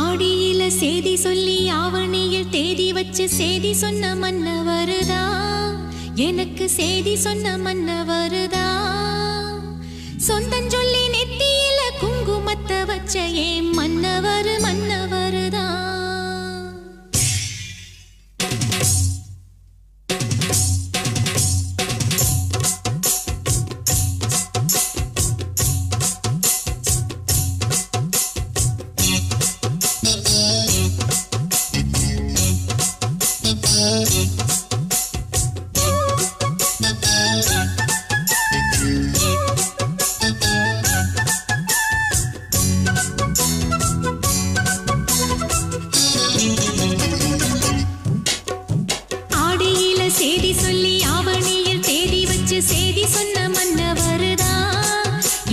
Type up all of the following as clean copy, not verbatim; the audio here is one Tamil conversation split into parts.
ஆடியில சேதி சொல்லி ஆவணியில் தேதி வச்சு சேதி சொன்ன மன்னவருதா, எனக்கு சேதி சொன்ன மன்னவருதா. சொந்தம் சொல்லி நெத்தியில குங்குமத்தை வச்ச ஏன் மன்னவர் மன்னவருதா. சேதி சொல்லி ஆவணியில் தேதி வச்சு சேதி சொன்ன மன்னவருதா,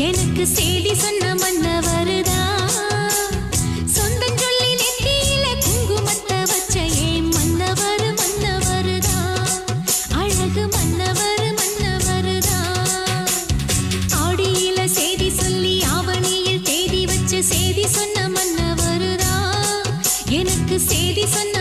எனக்கு சேதி சொன்ன மன்னவருதா. சொந்தம் சொல்லி நெத்தியில குங்குமத்தை வச்ச ஏன் மன்னவர் மன்னவருதா, அழகு மன்னவர் மன்னவருதா. ஆடியில சேதி சொல்லி ஆவணியில் தேதி வச்சு சேதி சொன்ன மன்னவருதா, எனக்கு சேதி சொன்ன